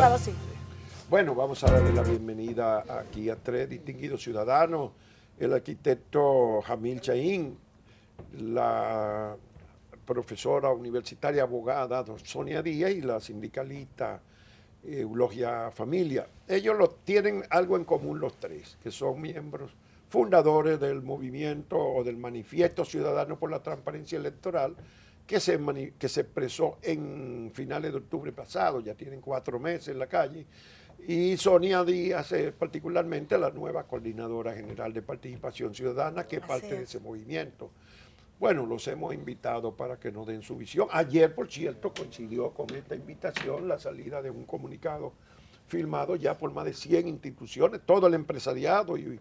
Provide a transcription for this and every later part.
abogado, sí. Bueno, vamos a darle la bienvenida aquí a tres distinguidos ciudadanos, el arquitecto Jamil Chaín, la profesora universitaria abogada Sonia Díaz y la sindicalista Eulogia Familia. Ellos tienen algo en común los tres, que son miembros fundadores del movimiento o del Manifiesto Ciudadano por la Transparencia Electoral, que se expresó en finales de octubre pasado, ya tienen 4 meses en la calle, y Sonia Díaz es particularmente la nueva coordinadora general de Participación Ciudadana, que es parte de ese movimiento. Bueno, los hemos invitado para que nos den su visión. Ayer, por cierto, coincidió con esta invitación la salida de un comunicado firmado ya por más de 100 instituciones, todo el empresariado y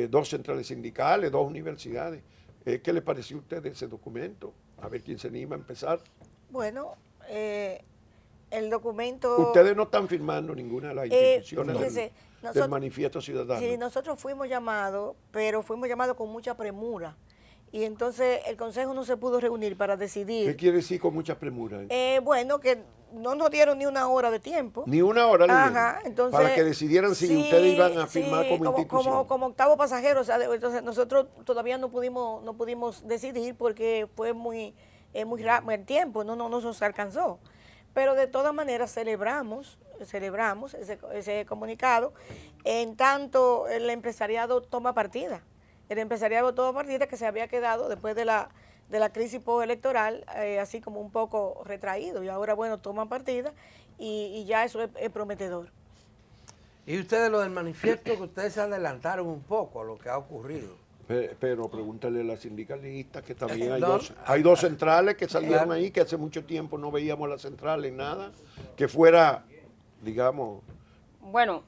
2 centrales sindicales, 2 universidades. ¿Qué le pareció a usted ese documento? A ver quién se anima a empezar. Bueno, el documento... Ustedes no están firmando ninguna de las instituciones del Manifiesto Ciudadano. Sí, nosotros fuimos llamados, pero fuimos llamados con mucha premura. Y entonces el Consejo no se pudo reunir para decidir. ¿Qué quiere decir con mucha premura? Bueno, que no nos dieron ni una hora de tiempo. Ni una hora. Ajá, entonces, para que decidieran si ustedes iban a firmar como institución. Como octavo pasajero, o sea, entonces nosotros todavía no pudimos decidir porque fue muy rápido el tiempo, no nos alcanzó. Pero de todas maneras celebramos ese comunicado, en tanto el empresariado toma partida. El empresariado toma partida que se había quedado después de la crisis postelectoral, así como un poco retraído, y ahora, bueno, toman partida y ya eso es prometedor. Y ustedes, lo del manifiesto, que ustedes se adelantaron un poco a lo que ha ocurrido. Pero pregúntale a las sindicalistas que también hay dos centrales que salieron ahí, que hace mucho tiempo no veíamos las centrales, nada, que fuera, digamos... Bueno,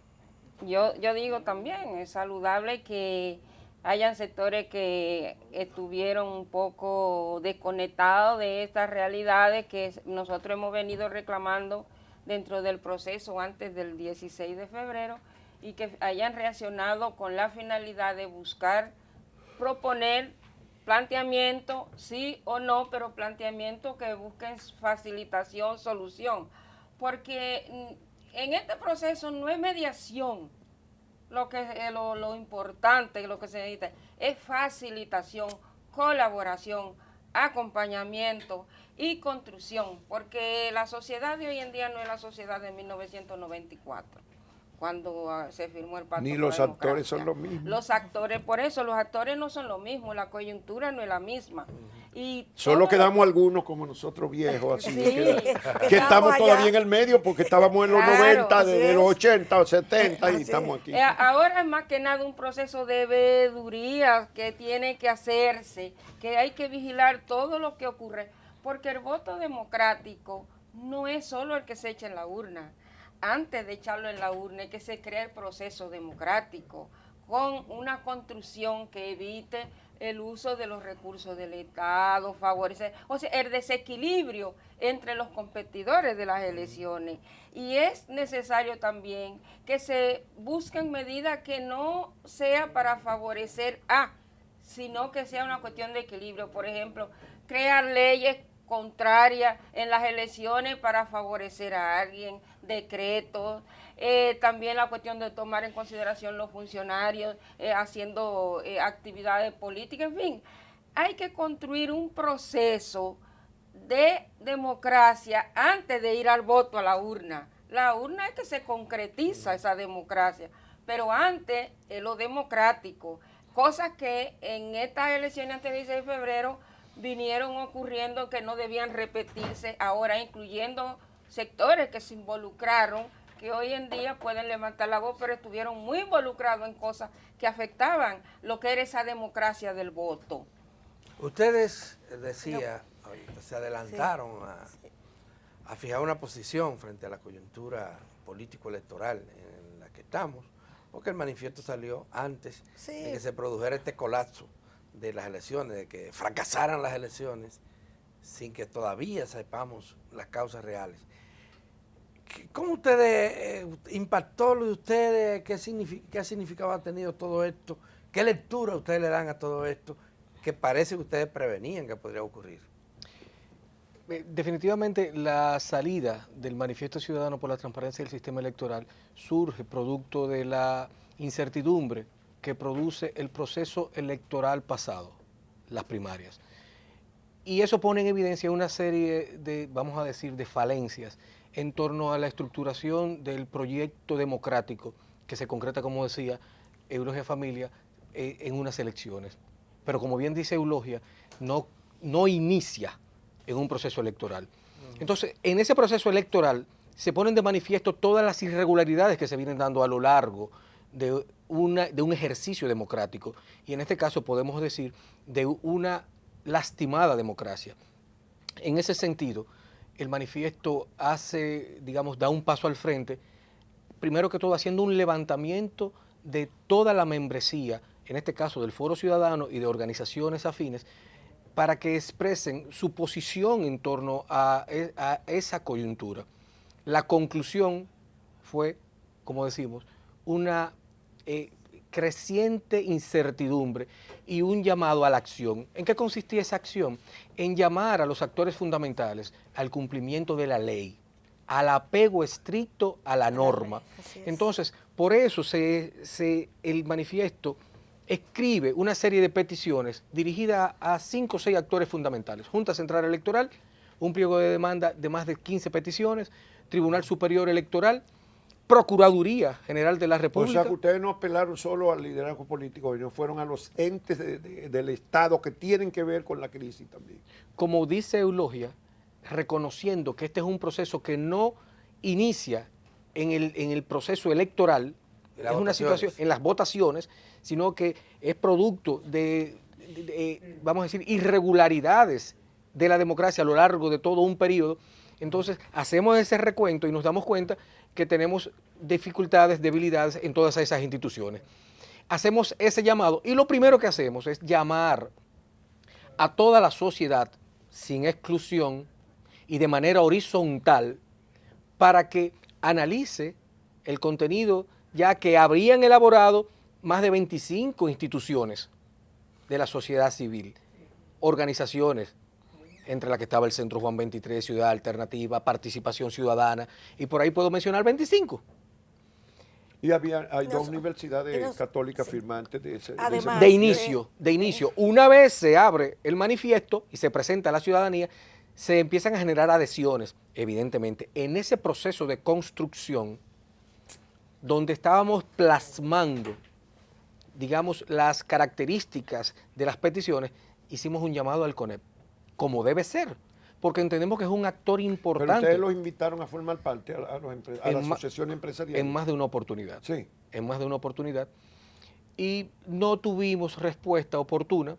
yo digo también, es saludable que hayan sectores que estuvieron un poco desconectados de estas realidades que nosotros hemos venido reclamando dentro del proceso antes del 16 de febrero y que hayan reaccionado con la finalidad de buscar proponer planteamiento, sí o no, pero planteamiento que busquen facilitación, solución, porque en este proceso no es mediación lo importante, lo que se necesita, es facilitación, colaboración, acompañamiento y construcción, porque la sociedad de hoy en día no es la sociedad de 1994. Cuando se firmó el pacto. Ni los actores son los mismos. Los actores, por eso, los actores no son lo mismo, la coyuntura no es la misma. Y solo quedamos algunos como nosotros viejos, así que estamos todavía en el medio porque estábamos en los 90, de los 80 o 70 y estamos aquí. Ahora es más que nada un proceso de veeduría que tiene que hacerse, que hay que vigilar todo lo que ocurre, porque el voto democrático no es solo el que se echa en la urna. Antes de echarlo en la urna, hay que se crea el proceso democrático con una construcción que evite el uso de los recursos del Estado, favorecer, o sea, el desequilibrio entre los competidores de las elecciones. Y es necesario también que se busquen medidas que no sea para favorecer sino que sea una cuestión de equilibrio. Por ejemplo, crear leyes contrarias en las elecciones para favorecer a alguien, decretos, también la cuestión de tomar en consideración los funcionarios haciendo actividades políticas, en fin, hay que construir un proceso de democracia antes de ir al voto a la urna. La urna es que se concretiza esa democracia, pero antes es lo democrático, cosas que en estas elecciones antes del 16 de febrero vinieron ocurriendo que no debían repetirse ahora, incluyendo sectores que se involucraron, que hoy en día pueden levantar la voz, pero estuvieron muy involucrados en cosas que afectaban lo que era esa democracia del voto. Ustedes, decía, se adelantaron a fijar una posición frente a la coyuntura político-electoral en la que estamos, porque el manifiesto salió antes de que se produjera este colapso de las elecciones, de que fracasaran las elecciones sin que todavía sepamos las causas reales. ¿Cómo ustedes, impactó lo de ustedes? ¿Qué significado ha tenido todo esto? ¿Qué lectura ustedes le dan a todo esto? Que parece que ustedes prevenían que podría ocurrir. definitivamente la salida del Manifiesto Ciudadano por la Transparencia del Sistema Electoral surge producto de la incertidumbre que produce el proceso electoral pasado, las primarias. Y eso pone en evidencia una serie de, vamos a decir, de falencias en torno a la estructuración del proyecto democrático que se concreta, como decía Eulogia Familia, en unas elecciones. Pero como bien dice Eulogia, no inicia en un proceso electoral. Entonces, en ese proceso electoral se ponen de manifiesto todas las irregularidades que se vienen dando a lo largo de un ejercicio democrático. Y en este caso podemos decir de una lastimada democracia. En ese sentido, el manifiesto hace, digamos, da un paso al frente, primero que todo haciendo un levantamiento de toda la membresía, en este caso del Foro Ciudadano y de organizaciones afines, para que expresen su posición en torno a esa coyuntura. La conclusión fue, como decimos, una creciente incertidumbre y un llamado a la acción. ¿En qué consistía esa acción? En llamar a los actores fundamentales al cumplimiento de la ley, al apego estricto a la norma. Entonces, por eso el manifiesto escribe una serie de peticiones dirigidas a 5 o 6 actores fundamentales. Junta Central Electoral, un pliego de demanda de más de 15 peticiones, Tribunal Superior Electoral, Procuraduría General de la República. O sea que ustedes no apelaron solo al liderazgo político, sino fueron a los entes del Estado que tienen que ver con la crisis también. Como dice Eulogia, reconociendo que este es un proceso que no inicia en el proceso electoral, es una situación en las votaciones, sino que es producto de, vamos a decir, irregularidades de la democracia a lo largo de todo un periodo. Entonces, hacemos ese recuento y nos damos cuenta que tenemos dificultades, debilidades en todas esas instituciones. Hacemos ese llamado y lo primero que hacemos es llamar a toda la sociedad, sin exclusión y de manera horizontal, para que analice el contenido, ya que habrían elaborado más de 25 instituciones de la sociedad civil, organizaciones, entre las que estaba el Centro Juan 23, Ciudad Alternativa, Participación Ciudadana, y por ahí puedo mencionar 25. Y hay 2 universidades católicas firmantes de ese. Además, de inicio. Una vez se abre el manifiesto y se presenta a la ciudadanía, se empiezan a generar adhesiones, evidentemente. En ese proceso de construcción, donde estábamos plasmando, digamos, las características de las peticiones, hicimos un llamado al CONEP, como debe ser, porque entendemos que es un actor importante. Pero ustedes los invitaron a formar parte a la asociación empresarial. En más de una oportunidad. Sí. En más de una oportunidad. Y no tuvimos respuesta oportuna.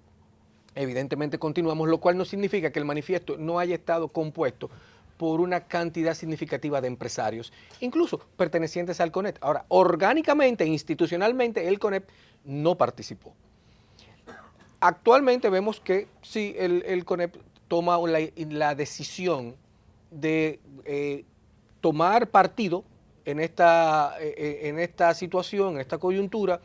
Evidentemente continuamos, lo cual no significa que el manifiesto no haya estado compuesto por una cantidad significativa de empresarios, incluso pertenecientes al CONEP. Ahora, orgánicamente, institucionalmente, el CONEP no participó. Actualmente vemos que sí, el CONEP toma la decisión de tomar partido en esta situación, en esta coyuntura,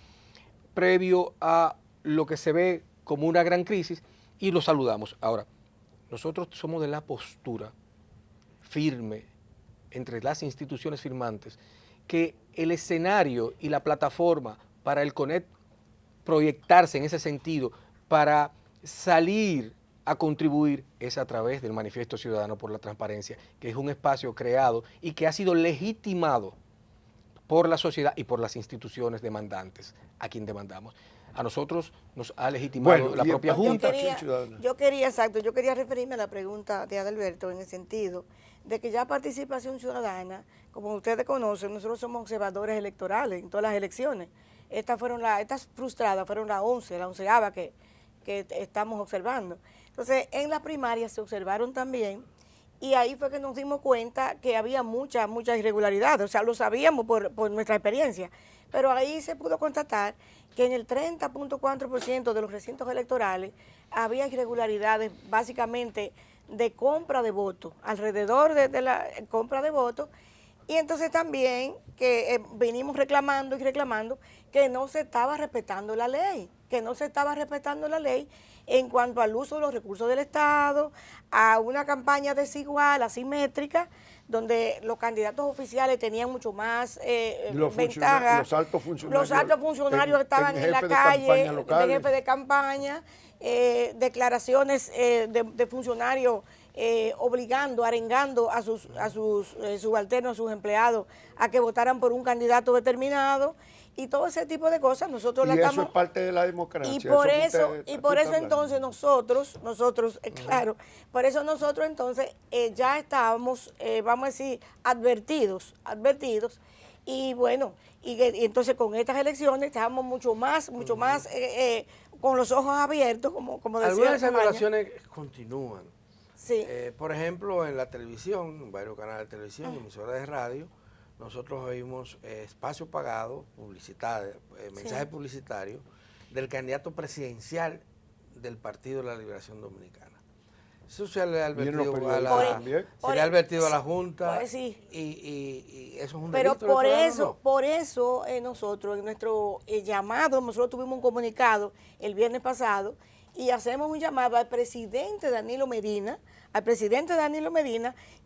previo a lo que se ve como una gran crisis, y lo saludamos. Ahora, nosotros somos de la postura firme entre las instituciones firmantes que el escenario y la plataforma para el CONEP proyectarse en ese sentido, para salir a contribuir, es a través del Manifiesto Ciudadano por la Transparencia, que es un espacio creado y que ha sido legitimado por la sociedad y por las instituciones demandantes, a quien demandamos. A nosotros nos ha legitimado la propia Junta. Yo quería referirme a la pregunta de Adalberto en el sentido de que ya participación ciudadana, como ustedes conocen, nosotros somos observadores electorales en todas las elecciones. Estas frustradas fueron la 11ª que estamos observando. Entonces, en la primaria se observaron también, y ahí fue que nos dimos cuenta que había muchas irregularidades, o sea, lo sabíamos por nuestra experiencia, pero ahí se pudo constatar que en el 30.4% de los recintos electorales había irregularidades básicamente de compra de votos, alrededor de la compra de votos, Y entonces también que venimos reclamando y reclamando que no se estaba respetando la ley, que no se estaba respetando la ley en cuanto al uso de los recursos del Estado, a una campaña desigual, asimétrica, donde los candidatos oficiales tenían mucho más ventaja. Los altos funcionarios, estaban en la calle, de jefe de campaña, declaraciones de funcionarios obligando, arengando a sus subalternos, a sus empleados, a que votaran por un candidato determinado, y todo ese tipo de cosas nosotros la estamos... Y eso es parte de la democracia. Y por eso entonces nosotros, claro, por eso nosotros entonces ya estábamos, vamos a decir, advertidos, y bueno, y entonces con estas elecciones estábamos mucho más con los ojos abiertos, como decía. Algunas de esas violaciones continúan. Sí. Por ejemplo, en la televisión, en varios canales de televisión, emisoras de radio, nosotros oímos espacio pagado, mensajes publicitarios del candidato presidencial del Partido de la Liberación Dominicana. Eso se le ha advertido a la Junta, pues sí. y eso es un pero delito electoral, ¿no? por eso nosotros, en nuestro llamado, nosotros tuvimos un comunicado el viernes pasado, y hacemos un llamado al presidente Danilo Medina,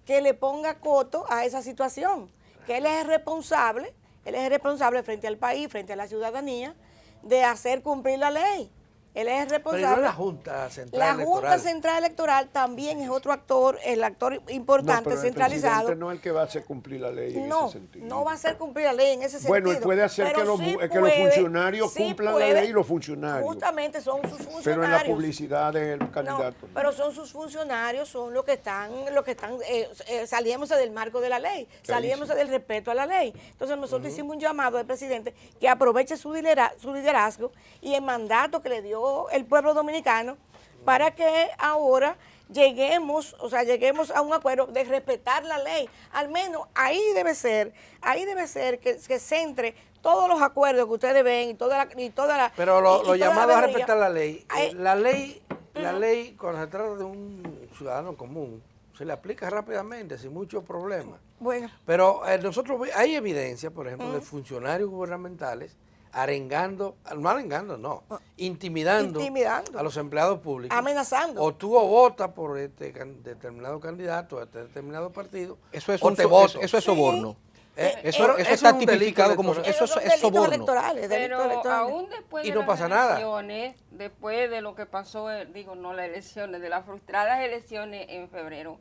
que le ponga coto a esa situación, que él es responsable frente al país, frente a la ciudadanía, de hacer cumplir la ley. Él es responsable. Pero no la Junta Central Electoral. La Junta Central Electoral también es otro actor, el actor importante, pero centralizado. El presidente no es el que va a hacer cumplir la ley en ese sentido. No va a hacer cumplir la ley en ese sentido. Bueno, él puede hacer que los funcionarios cumplan la ley, los funcionarios. Justamente son sus funcionarios. Pero en la publicidad del candidato. No, pero son sus funcionarios, son los que están saliéndose del marco de la ley, saliéndose del respeto a la ley. Entonces nosotros hicimos un llamado al presidente que aproveche su liderazgo y el mandato que le dio el pueblo dominicano para que ahora lleguemos a un acuerdo de respetar la ley. Al menos ahí debe ser que centre todos los acuerdos que ustedes ven y toda la pero lo llamado a respetar la ley, la ley cuando se trata de un ciudadano común se le aplica rápidamente sin muchos problemas. Bueno, pero nosotros hay evidencia, por ejemplo, de funcionarios gubernamentales intimidando a los empleados públicos, amenazando. O tú vota por este determinado candidato, este determinado partido, eso es soborno. Eso está tipificado como eso es soborno. Electorales. Aún después de no pasa nada. Después de lo que pasó, de las frustradas elecciones en febrero,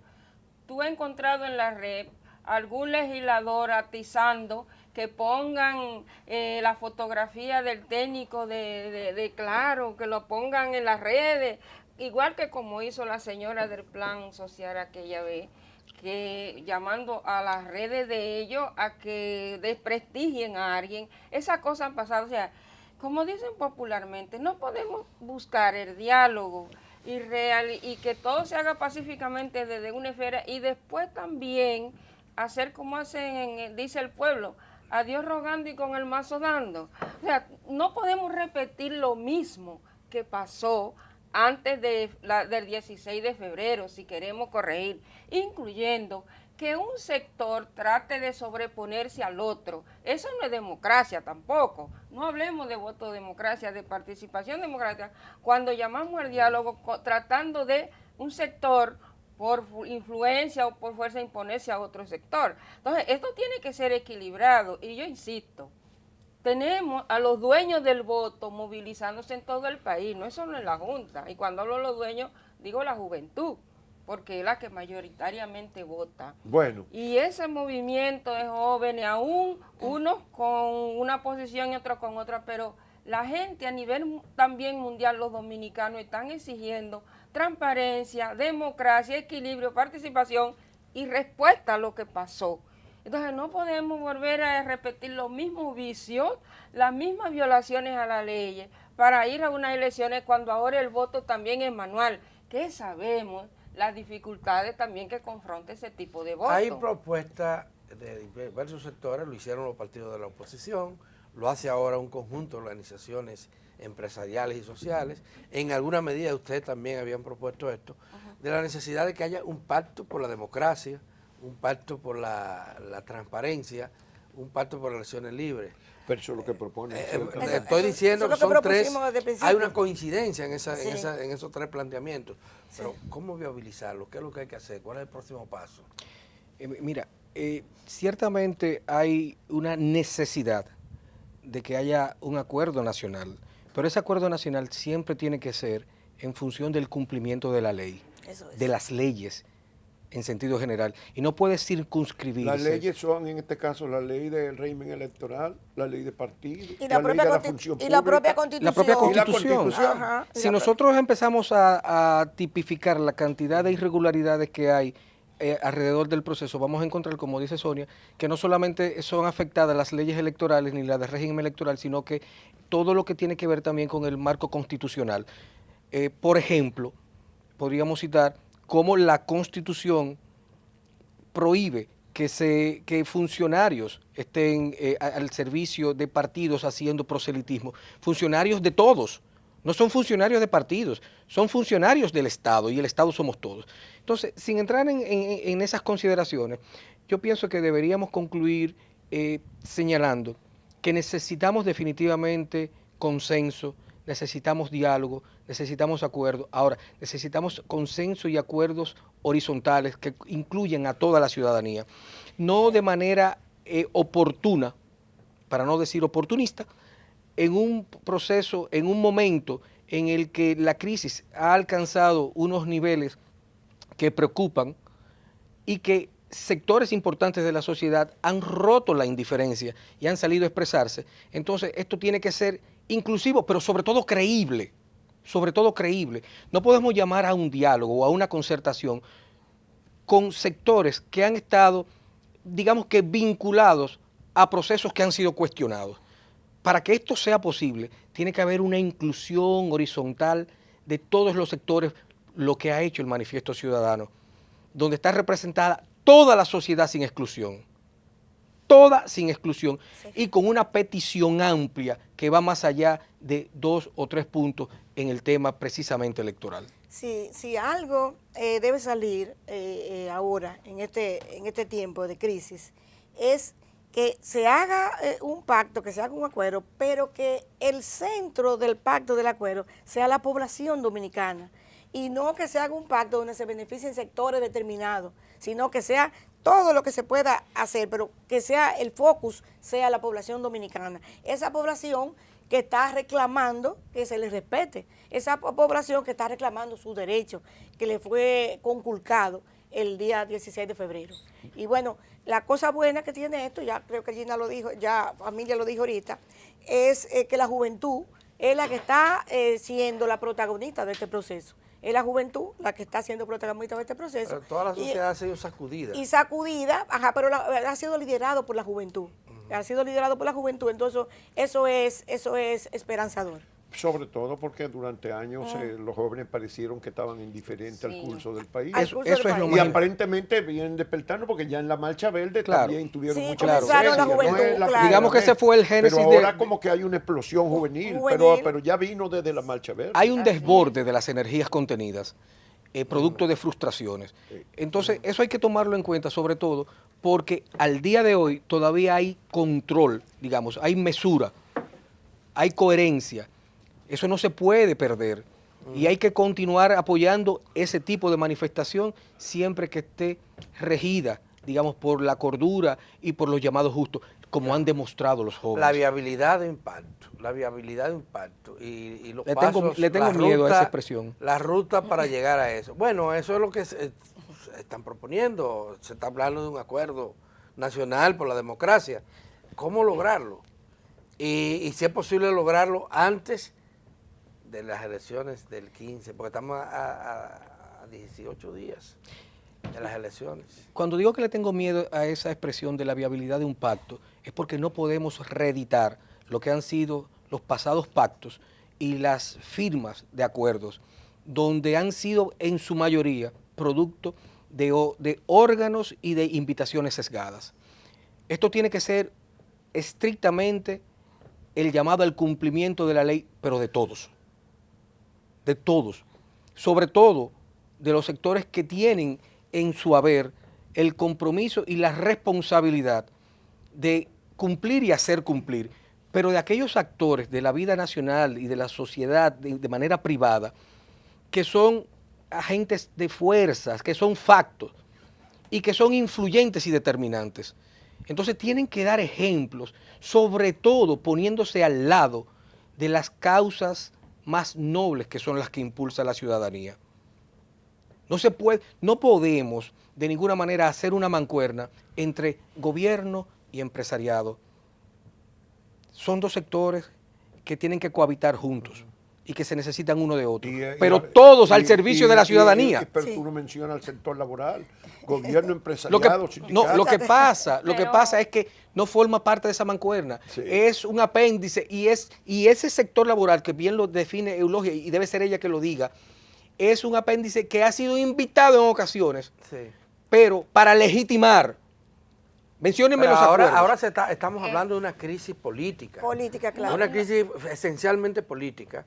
tú has encontrado en la red algún legislador atizando que pongan la fotografía del técnico de Claro, que lo pongan en las redes, igual que como hizo la señora del plan social aquella vez, que llamando a las redes de ellos a que desprestigien a alguien. Esas cosas han pasado. O sea, como dicen popularmente, no podemos buscar el diálogo y que todo se haga pacíficamente desde una esfera, y después también hacer como dice el pueblo, a Dios rogando y con el mazo dando. O sea, no podemos repetir lo mismo que pasó antes del 16 de febrero, si queremos corregir, incluyendo que un sector trate de sobreponerse al otro. Eso no es democracia tampoco. No hablemos de voto democracia, de participación democrática, cuando llamamos al diálogo tratando de un sector por influencia o por fuerza imponerse a otro sector. Entonces, esto tiene que ser equilibrado, y yo insisto, tenemos a los dueños del voto movilizándose en todo el país, no es solo en la Junta, y cuando hablo de los dueños, digo la juventud, porque es la que mayoritariamente vota. Bueno. Y ese movimiento de jóvenes, aún unos con una posición y otros con otra, pero la gente a nivel también mundial, los dominicanos están exigiendo transparencia, democracia, equilibrio, participación y respuesta a lo que pasó. Entonces no podemos volver a repetir los mismos vicios, las mismas violaciones a la ley para ir a unas elecciones cuando ahora el voto también es manual, que sabemos las dificultades también que confronta ese tipo de voto. Hay propuestas de diversos sectores, lo hicieron los partidos de la oposición, lo hace ahora un conjunto de organizaciones empresariales y sociales. En alguna medida ustedes también habían propuesto esto, de la necesidad de que haya un pacto por la democracia, un pacto por la transparencia, un pacto por elecciones libres. Pero eso es lo que propone. Estoy diciendo eso que es lo son que tres, propusimos desde el principio. hay una coincidencia en, Sí. en esos tres planteamientos. Pero ¿cómo viabilizarlo? ¿Qué es lo que hay que hacer? ¿Cuál es el próximo paso? Mira, ciertamente hay una necesidad de que haya un acuerdo nacional, pero ese acuerdo nacional siempre tiene que ser en función del cumplimiento de la ley, Eso es. de las leyes en sentido general, y no puede circunscribirse. Las leyes son, en este caso, la ley del régimen electoral, la ley de partidos, Y la la ley propia, de la consti- función y la propia pública. constitución. La propia Y la Constitución. Constitución. Ajá. Si nosotros empezamos a tipificar la cantidad de irregularidades que hay alrededor del proceso, vamos a encontrar, como dice Sonia, que no solamente son afectadas las leyes electorales ni las de régimen electoral, sino que todo lo que tiene que ver también con el marco constitucional. Por ejemplo, podríamos citar cómo la Constitución prohíbe que funcionarios estén al servicio de partidos haciendo proselitismo. Funcionarios de todos, no son funcionarios de partidos, son funcionarios del Estado y el Estado somos todos. Entonces, sin entrar en esas consideraciones, yo pienso que deberíamos concluir señalando que necesitamos definitivamente consenso, necesitamos diálogo, necesitamos acuerdo. Ahora, necesitamos consenso y acuerdos horizontales que incluyan a toda la ciudadanía, no de manera oportuna, para no decir oportunista, en un proceso, en un momento en el que la crisis ha alcanzado unos niveles que preocupan y que sectores importantes de la sociedad han roto la indiferencia y han salido a expresarse. Entonces, esto tiene que ser inclusivo, pero sobre todo creíble, sobre todo creíble. No podemos llamar a un diálogo o a una concertación con sectores que han estado, digamos que vinculados a procesos que han sido cuestionados. Para que esto sea posible, tiene que haber una inclusión horizontal de todos los sectores, lo que ha hecho el Manifiesto Ciudadano, donde está representada toda la sociedad sin exclusión. Toda sin exclusión, y con una petición amplia que va más allá de 2 o 3 puntos en el tema precisamente electoral. Si algo debe salir ahora, en este tiempo de crisis, es que se haga un pacto, que se haga un acuerdo, pero que el centro del pacto del acuerdo sea la población dominicana, y no que se haga un pacto donde se beneficien sectores determinados, sino que sea todo lo que se pueda hacer, pero que sea el focus, sea la población dominicana. Esa población que está reclamando que se les respete, esa población que está reclamando sus derechos, que le fue conculcado el día 16 de febrero. Y bueno, la cosa buena que tiene esto, ya creo que Gina lo dijo, ya Familia lo dijo ahorita, es que la juventud es la que está siendo la protagonista de este proceso. Es la juventud la que está siendo protagonista de este proceso. Pero toda la sociedad ha sido sacudida. Y sacudida, ajá, pero ha sido liderado por la juventud. Ha sido liderado por la juventud, entonces eso es esperanzador. Sobre todo porque durante años los jóvenes parecieron que estaban indiferentes al curso del país. Eso es lo Y más importante. aparentemente vienen despertando porque ya en la Marcha Verde Claro. también tuvieron Sí, mucha comenzaron presencia, la juventud, es la claro. primera Digamos que vez. ese fue el génesis Pero de- ahora como que hay una explosión juvenil. Pero ya vino desde la Marcha Verde. Hay un desborde de las energías contenidas, producto de frustraciones. Entonces, eso hay que tomarlo en cuenta, sobre todo porque al día de hoy todavía hay control, digamos, hay mesura, hay coherencia. Eso no se puede perder. Y hay que continuar apoyando ese tipo de manifestación siempre que esté regida, digamos, por la cordura y por los llamados justos, como han demostrado los jóvenes. La viabilidad de impacto, y los pasos, le tengo la miedo a ruta- esa expresión. La ruta para llegar a eso. Bueno, eso es lo que están proponiendo. Se está hablando de un acuerdo nacional por la democracia. ¿Cómo lograrlo? Y si es posible lograrlo antes de las elecciones del 15, porque estamos a 18 días de las elecciones. Cuando digo que le tengo miedo a esa expresión de la viabilidad de un pacto, es porque no podemos reeditar lo que han sido los pasados pactos y las firmas de acuerdos, donde han sido en su mayoría producto de órganos y de invitaciones sesgadas. Esto tiene que ser estrictamente el llamado al cumplimiento de la ley, pero de todos, sobre todo de los sectores que tienen en su haber el compromiso y la responsabilidad de cumplir y hacer cumplir, pero de aquellos actores de la vida nacional y de la sociedad de manera privada, que son agentes de fuerzas, que son factos y que son influyentes y determinantes. Entonces tienen que dar ejemplos, sobre todo poniéndose al lado de las causas más nobles que son las que impulsa la ciudadanía. No podemos de ninguna manera hacer una mancuerna entre gobierno y empresariado. Son dos sectores que tienen que cohabitar juntos y que se necesitan uno de otro, pero todos al servicio de la ciudadanía. Pero tú no mencionas el sector laboral, gobierno, empresariado, lo que pasa es que no forma parte de esa mancuerna, es un apéndice y ese sector laboral, que bien lo define Eulogia y debe ser ella que lo diga, es un apéndice que ha sido invitado en ocasiones, pero para legitimar. Menciónenme los acuerdos. Ahora estamos hablando de una crisis política. Política, claro. Una crisis esencialmente política.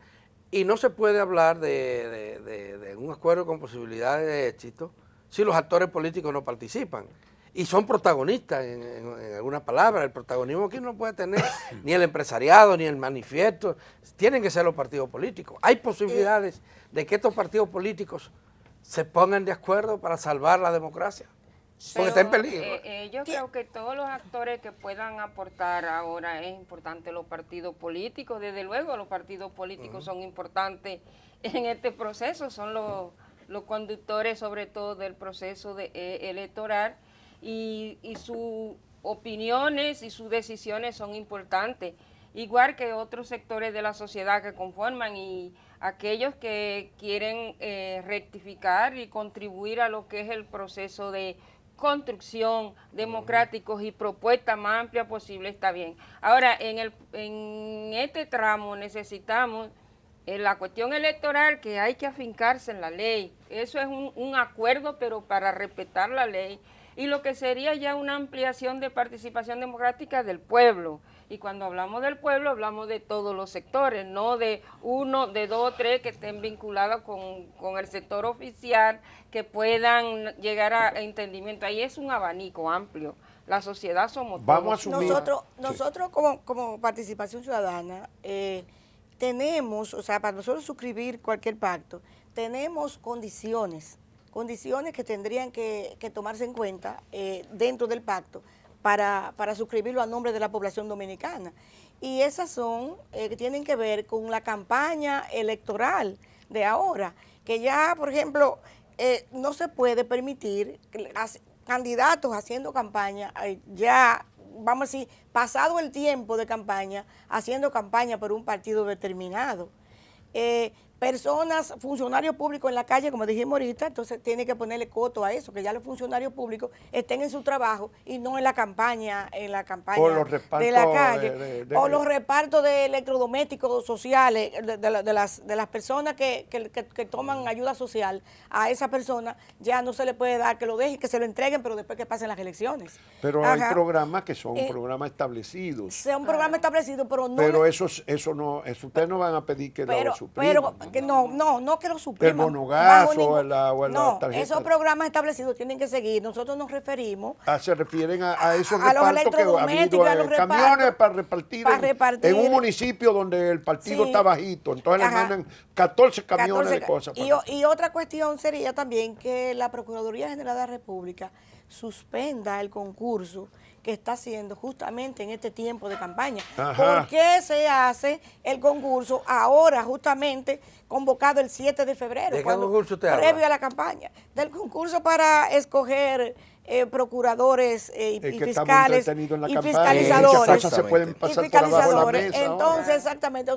Y no se puede hablar de un acuerdo con posibilidades de éxito si los actores políticos no participan. Y son protagonistas, en algunas palabras. El protagonismo aquí no puede tener ni el empresariado, ni el manifiesto. Tienen que ser los partidos políticos. Hay posibilidades de que estos partidos políticos se pongan de acuerdo para salvar la democracia. Porque está en peligro. Yo creo que todos los actores que puedan aportar ahora es importante, los partidos políticos, desde luego los partidos políticos son importantes en este proceso, son los conductores sobre todo del proceso electoral y sus opiniones y sus decisiones son importantes, igual que otros sectores de la sociedad que conforman y aquellos que quieren rectificar y contribuir a lo que es el proceso de construcción democráticos y propuesta más amplia posible, está bien. Ahora, en este tramo necesitamos en la cuestión electoral que hay que afincarse en la ley. Eso es un acuerdo, pero para respetar la ley. Y lo que sería ya una ampliación de participación democrática del pueblo. Y cuando hablamos del pueblo, hablamos de todos los sectores, no de uno, de dos o tres que estén vinculados con el sector oficial, que puedan llegar a entendimiento. Ahí es un abanico amplio. La sociedad somos Vamos todos. a asumir. Nosotros como participación ciudadana tenemos, o sea, para nosotros suscribir cualquier pacto, tenemos condiciones que tendrían que tomarse en cuenta dentro del pacto para suscribirlo a nombre de la población dominicana. Y esas son, que tienen que ver con la campaña electoral de ahora, que ya, por ejemplo, no se puede permitir que candidatos haciendo campaña, ya, vamos a decir, pasado el tiempo de campaña, haciendo campaña por un partido determinado. Personas, funcionarios públicos en la calle, como dijimos ahorita, entonces tiene que ponerle coto a eso, que ya los funcionarios públicos estén en su trabajo y no en la campaña o los de la calle, o los repartos de electrodomésticos sociales de las personas que toman ayuda social. A esa persona ya no se le puede dar, que lo dejen, que se lo entreguen, pero después que pasen las elecciones. Pero hay programas que son programas establecidos. Son programas establecidos, pero no. Pero eso no, ustedes no van a pedir que lo supriman. Que no que lo supriman. El monogas o la tarjeta. Esos programas establecidos tienen que seguir. Nosotros nos referimos. Se refieren a esos a los repartos que ha habido, a los camiones para repartir en un en municipio donde el partido está bajito. Entonces le mandan 14 camiones de cosas. Y otra cuestión sería también que la Procuraduría General de la República suspenda el concurso que está haciendo justamente en este tiempo de campaña. ¿Por qué se hace el concurso ahora, justamente convocado el 7 de febrero? ¿De qué concurso usted habla? Previo a la campaña. Del concurso para escoger procuradores y fiscales y fiscalizadores. Se pueden pasar por abajo de la mesa. Entonces, exactamente,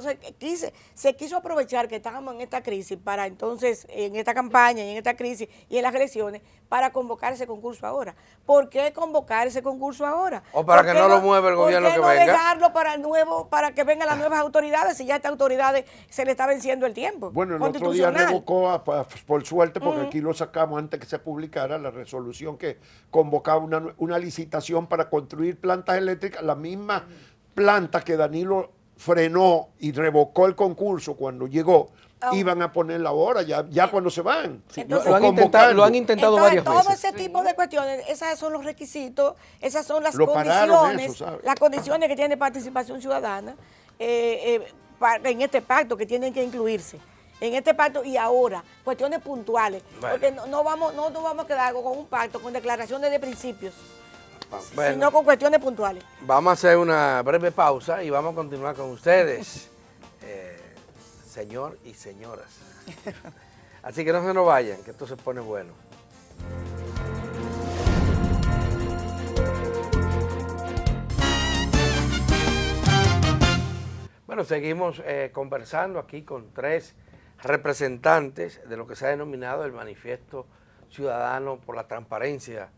se quiso aprovechar que estábamos en esta crisis para entonces, en esta campaña, y en esta crisis y en las elecciones, para convocar ese concurso ahora. ¿Por qué convocar ese concurso ahora? O para que no lo mueva el gobierno que venga. ¿Por qué no dejarlo para que vengan las nuevas autoridades si ya a estas autoridades se le está venciendo el tiempo? Bueno, el otro día revocó, por suerte, porque aquí lo sacamos antes que se publicara la resolución que convocaba una licitación para construir plantas eléctricas, la misma planta que Danilo frenó y revocó el concurso cuando llegó, iban a poner la hora ya cuando se van. Sí, Entonces, lo han intentado varias todo veces. ese tipo de cuestiones, esos son los requisitos, esas son las Lo pararon condiciones, eso, ¿sabes? las condiciones que tiene participación ciudadana en este pacto que tienen que incluirse. En este pacto y ahora, cuestiones puntuales, Bueno. porque no vamos a quedar con un pacto, con declaraciones de principios, Bueno, sino con cuestiones puntuales. vamos a hacer una breve pausa y vamos a continuar con ustedes, señor y señoras. Así que no se nos vayan, que esto se pone bueno. Bueno, seguimos conversando aquí con 3 representantes de lo que se ha denominado el Manifiesto Ciudadano por la Transparencia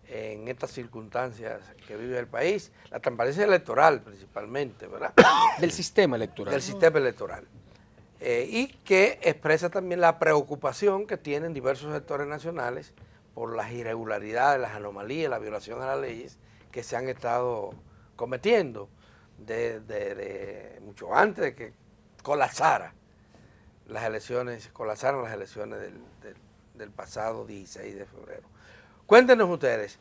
en estas circunstancias que vive el país, la transparencia electoral principalmente, ¿verdad? Del sistema electoral. Del sistema electoral. Y que expresa también la preocupación que tienen diversos sectores nacionales por las irregularidades, las anomalías, la violación a las leyes que se han estado cometiendo desde mucho antes de que colapsaran las elecciones del pasado 16 de febrero. Cuéntenos ustedes,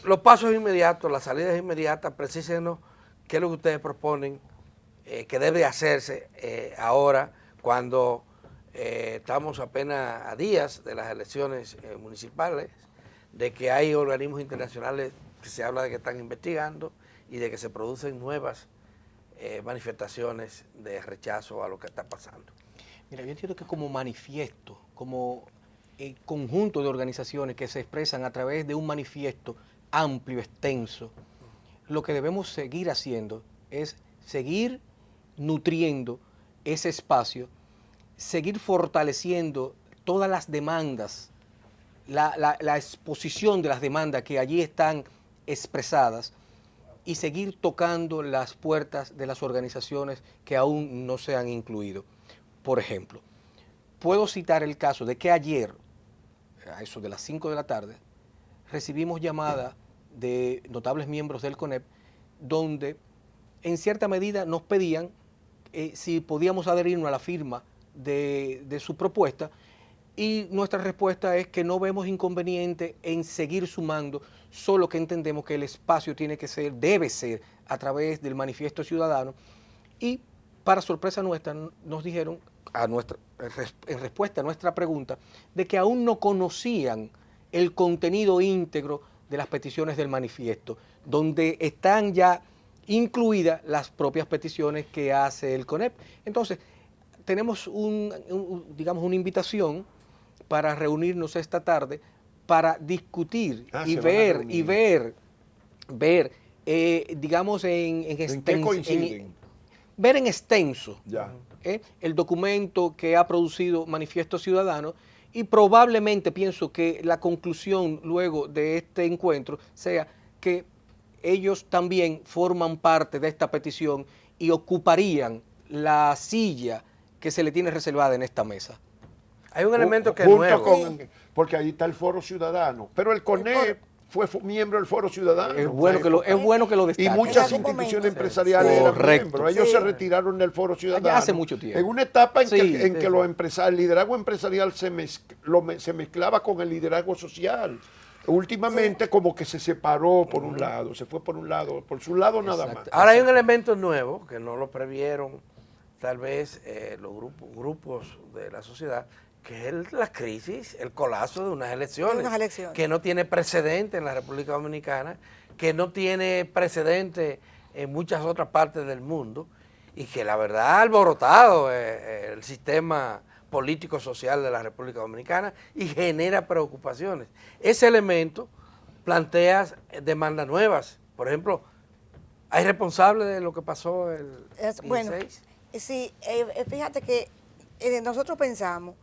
los pasos inmediatos, las salidas inmediatas, precísenos qué es lo que ustedes proponen que debe hacerse ahora cuando estamos apenas a días de las elecciones municipales, de que hay organismos internacionales que se habla de que están investigando y de que se producen nuevas manifestaciones de rechazo a lo que está pasando. Mira, yo entiendo que como manifiesto, como conjunto de organizaciones que se expresan a través de un manifiesto amplio, extenso, lo que debemos seguir haciendo es seguir nutriendo ese espacio, seguir fortaleciendo todas las demandas, la exposición de las demandas que allí están expresadas y seguir tocando las puertas de las organizaciones que aún no se han incluido. Por ejemplo, puedo citar el caso de que ayer, a eso de las 5 de la tarde, recibimos llamada de notables miembros del CONEP, donde en cierta medida nos pedían si podíamos adherirnos a la firma de su propuesta, y nuestra respuesta es que no vemos inconveniente en seguir sumando, solo que entendemos que el espacio debe ser a través del Manifiesto Ciudadano, y para sorpresa nuestra nos dijeron, en respuesta a nuestra pregunta, de que aún no conocían el contenido íntegro de las peticiones del manifiesto, donde están ya incluidas las propias peticiones que hace el CONEP. Entonces, tenemos digamos una invitación para reunirnos esta tarde para discutir y ver, digamos, ¿En qué coinciden? ver en extenso Ya. el documento que ha producido Manifiesto Ciudadano, y probablemente pienso que la conclusión luego de este encuentro sea que ellos también forman parte de esta petición y ocuparían la silla que se le tiene reservada en esta mesa. Hay un elemento que es Junto nuevo. porque ahí está el Foro Ciudadano, pero el CONEP fue miembro del Foro Ciudadano. Es bueno que lo Y destaque. muchas En algún instituciones momento. empresariales eran Correcto. miembros. Ellos Sí. se retiraron del Foro Ciudadano. Ya hace mucho tiempo. En una etapa en Sí, que el liderazgo empresarial se mezclaba con el liderazgo social. Últimamente como que se separó por un lado, se fue por un lado, por su lado nada más. Exacto. Ahora hay un elemento nuevo que no lo previeron tal vez los grupos de la sociedad, que es la crisis, el colapso de unas elecciones, que no tiene precedente en la República Dominicana, que no tiene precedente en muchas otras partes del mundo, y que la verdad ha alborotado el sistema político-social de la República Dominicana y genera preocupaciones. Ese elemento plantea demandas nuevas. Por ejemplo, ¿hay responsables de lo que pasó el 16? Bueno, sí, fíjate que nosotros pensamos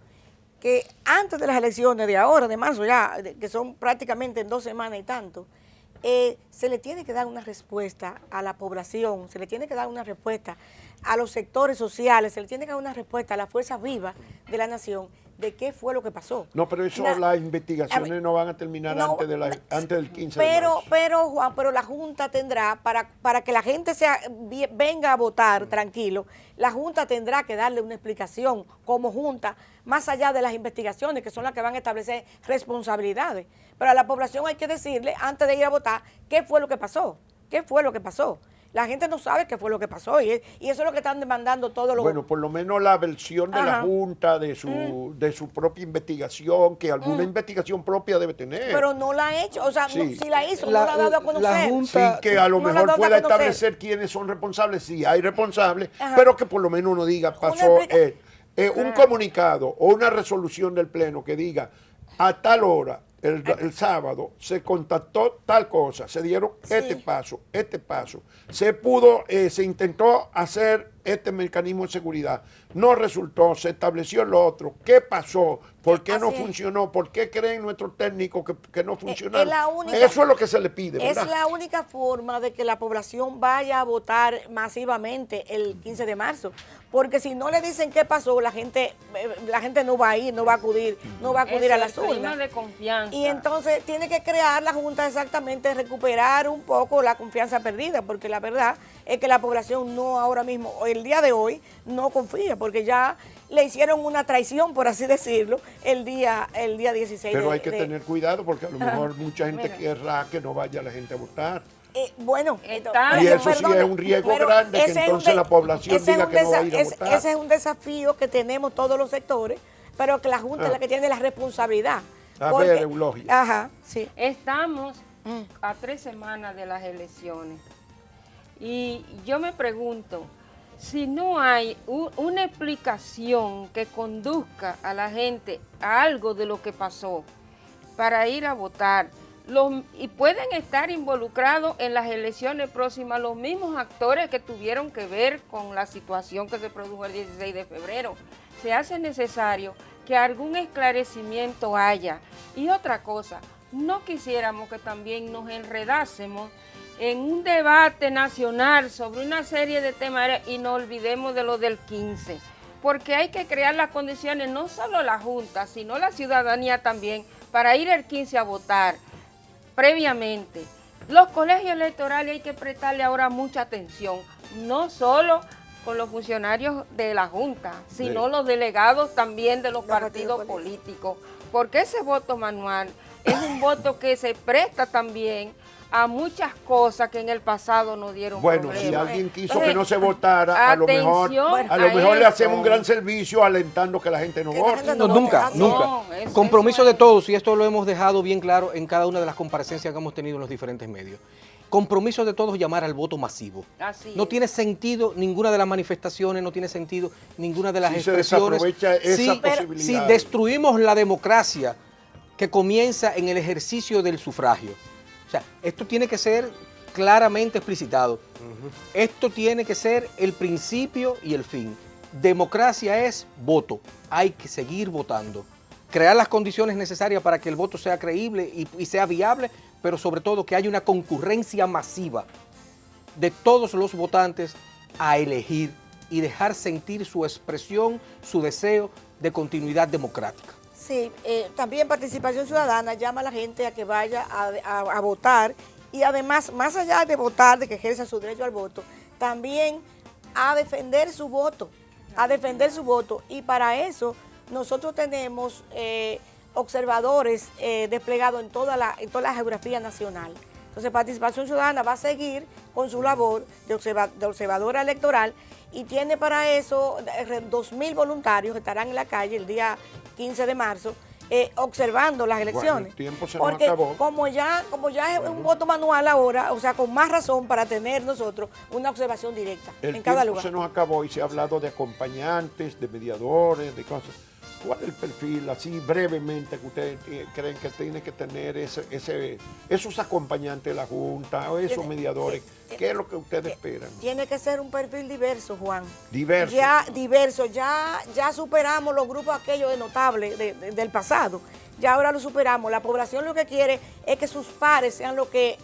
que antes de las elecciones de ahora, de marzo ya, que son prácticamente en 2 semanas y tanto, se le tiene que dar una respuesta a la población, se le tiene que dar una respuesta a los sectores sociales, se le tiene que dar una respuesta a las fuerzas vivas de la nación de qué fue lo que pasó. No, pero eso Na- las investigaciones no van a terminar No, antes del 15 de marzo. Pero, Juan, pero la Junta tendrá, para que la gente venga a votar tranquilo, la Junta tendrá que darle una explicación como Junta, más allá de las investigaciones, que son las que van a establecer responsabilidades. Pero a la población hay que decirle, antes de ir a votar, qué fue lo que pasó. ¿Qué fue lo que pasó? La gente no sabe qué fue lo que pasó y eso es lo que están demandando todos los... Bueno, por lo menos la versión de la Ajá. Junta, de su propia investigación, que alguna investigación propia debe tener. Pero no la ha hecho, o sea, Sí. si la hizo, La- no la ha dado a la conocer. Junta- Sí, que a lo No la mejor han dado a pueda conocer. establecer quiénes son responsables, sí hay responsables, Ajá. pero que por lo menos uno diga, pasó explica- un comunicado o una resolución del Pleno que diga, a tal hora, el sábado, se contactó tal cosa, se dieron este paso, se intentó hacer este mecanismo de seguridad, no resultó, se estableció lo otro, ¿qué pasó? ¿Por qué no Así es. funcionó? ¿Por qué creen nuestros técnicos que no funcionaron? la única- Eso es lo que se le pide, Es ¿verdad? la única forma de que la población vaya a votar masivamente el 15 de marzo. Porque si no le dicen qué pasó, la gente no va a ir, no va a acudir a las Eso, el clima urnas. de confianza. Y entonces tiene que crear la Junta exactamente, recuperar un poco la confianza perdida, porque la verdad es que la población no ahora mismo, el día de hoy, no confía, porque ya le hicieron una traición, por así decirlo, el día 16 Pero de- hay que de- tener cuidado porque a lo mejor mucha gente Mira. querrá que no vaya la gente a votar. Bueno, Está- Y eso sí es un riesgo pero grande, que ese es un entonces la población ese es diga un que no va a ir a desa- votar. Ese es un desafío que tenemos todos los sectores, pero que la Junta es la que tiene la responsabilidad. A Porque- ver, Eulogia. Ajá, sí. Estamos a 3 semanas de las elecciones y yo me pregunto, si no hay una explicación que conduzca a la gente a algo de lo que pasó para ir a votar, y pueden estar involucrados en las elecciones próximas los mismos actores que tuvieron que ver con la situación que se produjo el 16 de febrero. Se hace necesario que algún esclarecimiento haya. Y otra cosa, no quisiéramos que también nos enredásemos en un debate nacional sobre una serie de temas y no olvidemos de lo del 15, porque hay que crear las condiciones, no solo la Junta, sino la ciudadanía también, para ir el 15 a votar previamente. Los colegios electorales hay que prestarle ahora mucha atención, no solo con los funcionarios de la Junta, sino Sí. los delegados también de los partidos partidos políticos, porque ese voto manual es un voto que se presta también a muchas cosas que en el pasado no dieron Bueno, problemas. si alguien quiso Entonces, que no se votara, a lo mejor atención le a hacemos un eso. gran servicio alentando que la gente no Que la vote. gente No, no, nunca, no, nunca. eso- Compromiso eso de es. todos, y esto lo hemos dejado bien claro en cada una de las comparecencias que hemos tenido en los diferentes medios. Compromiso de todos llamar al voto masivo. Así No es. tiene sentido ninguna de las manifestaciones, no tiene sentido ninguna de las Si se expresiones. desaprovecha esa si posibilidad. destruimos la democracia que comienza en el ejercicio del sufragio. O sea, esto tiene que ser claramente explicitado. Esto tiene que ser el principio y el fin. Democracia es voto. Hay que seguir votando. Crear las condiciones necesarias para que el voto sea creíble y sea viable, pero sobre todo que haya una concurrencia masiva de todos los votantes a elegir y dejar sentir su expresión, su deseo de continuidad democrática. Sí, también Participación Ciudadana llama a la gente a que vaya a votar y además, más allá de votar, de que ejerza su derecho al voto, también a defender su voto, y para eso nosotros tenemos observadores desplegados en toda la geografía nacional. Entonces, Participación Ciudadana va a seguir con su labor de observadora electoral y tiene para eso 2.000 voluntarios que estarán en la calle el día 15 de marzo observando las elecciones. el tiempo se nos Porque acabó. como ya es un voto manual ahora, o sea, con más razón para tener nosotros una observación directa El en cada tiempo lugar. se nos acabó y se ha hablado de acompañantes, de mediadores, de cosas. ¿Cuál es el perfil, así brevemente, que ustedes creen que tiene que tener esos acompañantes de la Junta o esos mediadores? ¿Qué es lo que ustedes esperan? Tiene que ser un perfil diverso, Juan. Diverso. Ya diverso, ya superamos los grupos aquellos de notables del pasado. Ya ahora lo superamos. La población lo que quiere es que sus pares sean los que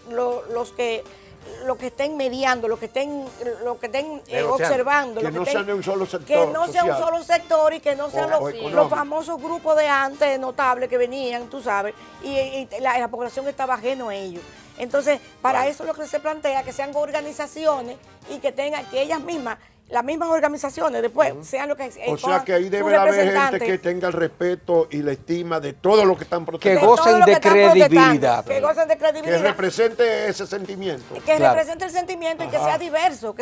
los que estén mediando, los que estén Negociando. observando, Que los no estén- sean de un solo sector que no sea un social. solo sector y que no sean O los económico. famosos grupos de antes notables que venían, tú sabes, y la población estaba ajeno a ellos. Entonces, para eso lo que se plantea que sean organizaciones y que tengan, que ellas mismas, las mismas organizaciones después sean lo que O sea que ahí debe haber gente que tenga el respeto y la estima de todo lo que están Que protestando. gocen de credibilidad. Que gocen de Que credibilidad. represente ese sentimiento. Que Claro. represente el sentimiento y que sea diverso,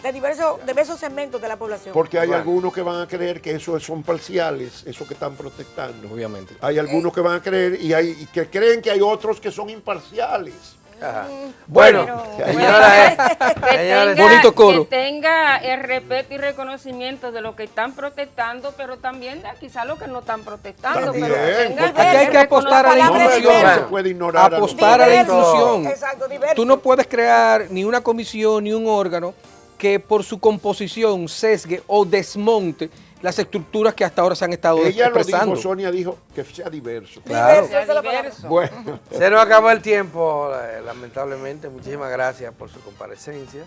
de diversos segmentos de la población. Porque hay Bueno. algunos que van a creer que eso son parciales, eso que están protestando. Obviamente. Hay algunos que van a creer y que creen que hay otros que son imparciales. Ajá. Bueno, Señoras, Que señores, tenga, bonito coro. que tenga el respeto y reconocimiento de los que están protestando, pero también de quizás los que no están protestando. También, pero que tenga porque aquí hay que apostar a la No, inclusión. no se puede ignorar Apostar a la Diverso. inclusión. Exacto, diverso. Tú no puedes crear ni una comisión ni un órgano que por su composición sesgue o desmonte las estructuras que hasta ahora se han estado Ella lo expresando. dijo, Sonia dijo que sea diverso. Claro. Diverso, esa es la palabra. diverso. Bueno, se nos acabó el tiempo, lamentablemente. Muchísimas gracias por su comparecencia.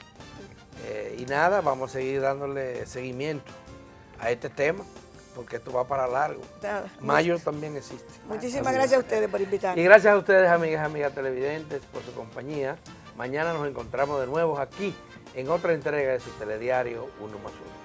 Y nada, vamos a seguir dándole seguimiento a este tema, porque esto va para largo. Nada. Mayo también existe. Muchísimas gracias a ustedes por invitarme. Y gracias a ustedes, amigas televidentes, por su compañía. Mañana nos encontramos de nuevo aquí en otra entrega de su telediario 1+1.